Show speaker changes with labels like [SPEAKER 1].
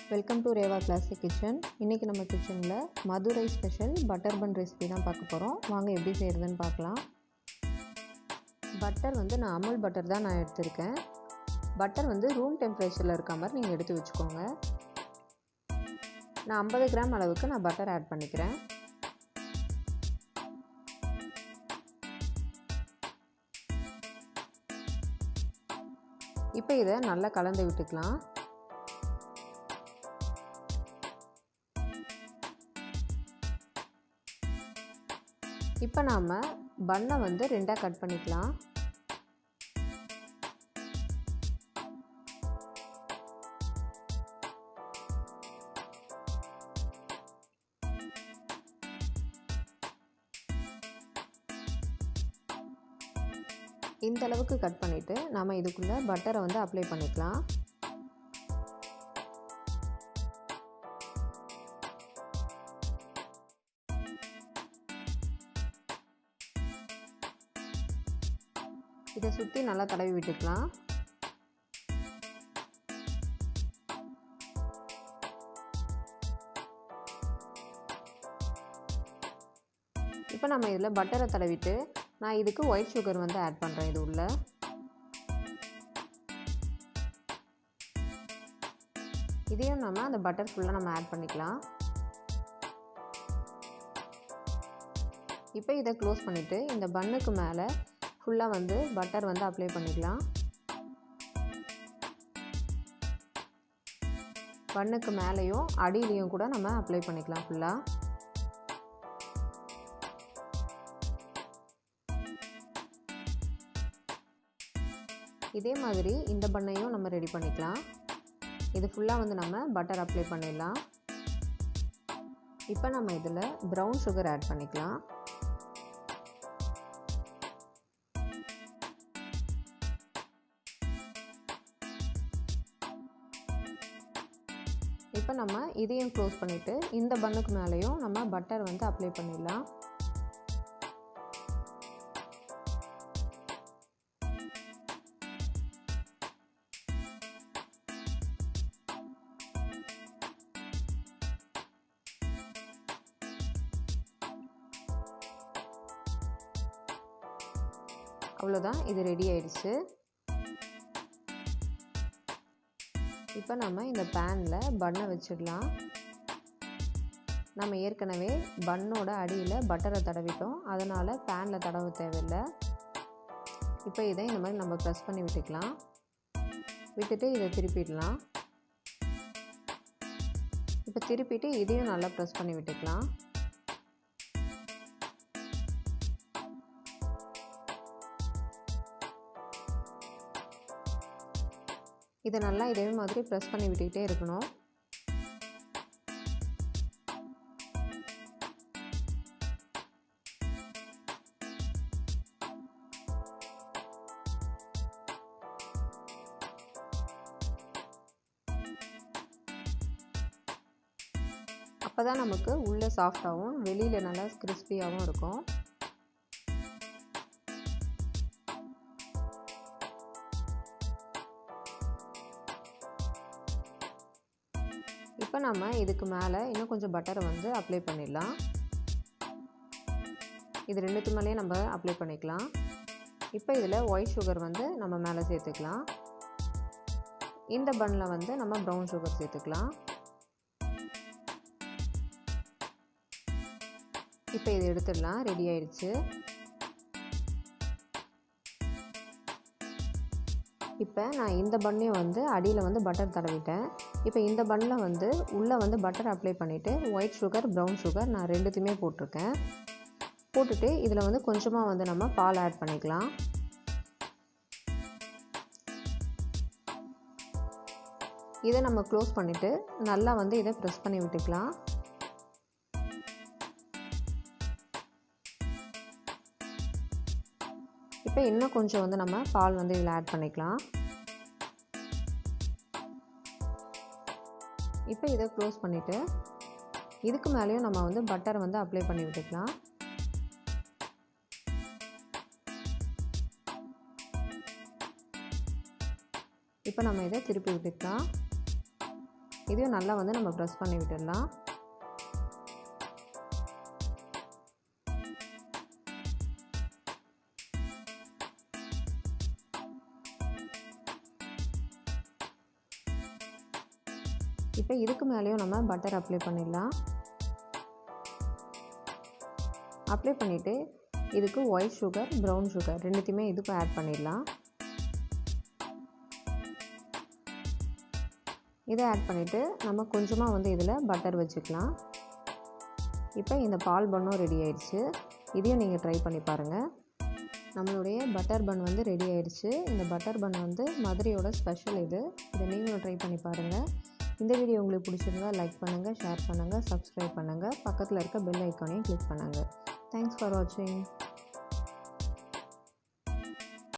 [SPEAKER 1] Welcome to Reva classic kitchen. இன்றைக்கி நம்ம கிச்சனில் Madurai special butter bun recipe தான் பார்க்க போகிறோம். வாங்க எப்படி செய்கிறதுன்னு பார்க்கலாம். பட்டர் நான் அமுல் பட்டர் தான் நான் எடுத்திருக்கேன். பட்டர் ரூம் டெம்பரேச்சரில் இருக்க மாதிரி நீங்கள் எடுத்து வச்சுக்கோங்க. நான் 50 கிராம் அளவுக்கு நான் பட்டர் ஆட் பண்ணிக்கிறேன். இப்போ இதை நல்லா கலந்து விட்டுக்கலாம். இப்போ நாம் பன்னை ரெண்டாக கட் பண்ணிக்கலாம். இந்த அளவுக்கு கட் பண்ணிவிட்டு நாம் இதுக்குள்ளே பட்டரை அப்ளை பண்ணிக்கலாம். இதை சுற்றி நல்லா தடவி விட்டுக்கலாம். இப்போ நம்ம இதில் பட்டரை தடவிட்டு நான் இதுக்கு ஒயிட் சுகர் ஆட் பண்ணுறேன். இது உள்ள இதையும் நம்ம அந்த பட்டர் ஃபுல்லாக நம்ம ஆட் பண்ணிக்கலாம். இப்போ இதை க்ளோஸ் பண்ணிவிட்டு இந்த பன்னுக்கு மேலே ஃபுல்லாக பட்டர் அப்ளை பண்ணிக்கலாம். பன்னுக்கு மேலேயும் அடியிலையும் கூட நம்ம அப்ளை பண்ணிக்கலாம் ஃபுல்லாக. இதே மாதிரி இந்த பன்னையும் நம்ம ரெடி பண்ணிக்கலாம். இது ஃபுல்லாக நம்ம பட்டர் அப்ளை பண்ணிடலாம். இப்போ நம்ம இதில் ப்ரௌன் சுகர் ஆட் பண்ணிக்கலாம். இப்போ நம்ம இதையும் க்ளோஸ் பண்ணிவிட்டு இந்த பன்னுக்கு மேலேயும் நம்ம பட்டர் அப்ளை பண்ணிடலாம். அவ்வளோதான், இது ரெடி ஆயிடுச்சு. இப்போ நம்ம இந்த பேனில் பன்னை வச்சிடலாம். நம்ம ஏற்கனவே பன்னோட அடியில் பட்டரை தடவிட்டோம், அதனால் பேனில் தடவ தேவையில்லை. இப்போ இதை இந்த மாதிரி நம்ம ப்ரெஸ் பண்ணி விட்டுக்கலாம். விட்டுட்டு இதை திருப்பிடலாம். இப்போ திருப்பிட்டு இதையும் நல்லா ப்ரெஸ் பண்ணி விட்டுக்கலாம். இதை நல்லா இதே மாதிரி ப்ரெஸ் பண்ணி விட்டுக்கிட்டே இருக்கணும். அப்போ தான் நமக்கு உள்ளே சாஃப்டாகவும் வெளியில் நல்லா கிறிஸ்பியாகவும் இருக்கும். இப்போ நம்ம இதுக்கு மேலே இன்னும் கொஞ்சம் பட்டரை அப்ளை பண்ணிடலாம். இது ரெண்டுத்து மேலேயே நம்ம அப்ளை பண்ணிக்கலாம். இப்போ இதில் ஒயிட் சுகர் நம்ம மேலே சேர்த்துக்கலாம். இந்த பன்னில் நம்ம ப்ரௌன் சுகர் சேர்த்துக்கலாம். இப்போ இது எடுத்துடலாம். ரெடி ஆயிடுச்சு. இப்போ நான் இந்த பன்னையும் அடியில் பட்டர் தடவிட்டேன். இப்போ இந்த பன்னில் உள்ளே பட்டர் அப்ளை பண்ணிவிட்டு ஒயிட் சுகர் ப்ரௌன் சுகர் நான் ரெண்டுத்தையுமே போட்டிருக்கேன். போட்டுட்டு இதில் கொஞ்சமாக நம்ம பால் ஆட் பண்ணிக்கலாம். இதை நம்ம க்ளோஸ் பண்ணிவிட்டு நல்லா இதை ப்ரெஸ் பண்ணி விட்டுக்கலாம். இப்போ இன்னும் கொஞ்சம் நம்ம பால் இதில் ஆட் பண்ணிக்கலாம். இப்போ இதை க்ளோஸ் பண்ணிவிட்டு இதுக்கு மேலேயும் நம்ம பட்டரை அப்ளை பண்ணி விட்டுக்கலாம். இப்போ நம்ம இதை திருப்பி விட்டுக்கலாம். இதையும் நல்லா வந்து நம்ம ப்ரெஸ் பண்ணி விட்டுடலாம். இப்போ இதுக்கு மேலேயும் நம்ம பட்டர் அப்ளை பண்ணிடலாம். அப்ளை பண்ணிவிட்டு இதுக்கு ஒயிட் சுகர், ப்ரௌன் சுகர் ரெண்டுத்தையுமே இதுக்கும் ஆட் பண்ணிடலாம். இதை ஆட் பண்ணிவிட்டு நம்ம கொஞ்சமாக வந்து இதில் பட்டர் வச்சுக்கலாம். இப்போ இந்த பால் பன்னும் ரெடி ஆயிடுச்சு. இதையும் நீங்கள் ட்ரை பண்ணி பாருங்கள். நம்மளுடைய பட்டர் பன் வந்து ரெடி ஆயிடுச்சு. இந்த பட்டர் பன் வந்து மதுரையோட ஸ்பெஷல் இது. இதை நீங்களும் ட்ரை பண்ணி பாருங்கள். இந்த வீடியோ உங்களுக்கு பிடிச்சிருந்தா லைக் பண்ணுங்கள், ஷேர் பண்ணுங்கள், சப்ஸ்கிரைப் பண்ணுங்கள். பக்கத்தில் இருக்க பெல் ஐக்கானையும் கிளிக் பண்ணுங்கள். தேங்க்ஸ் ஃபார் வாட்சிங்.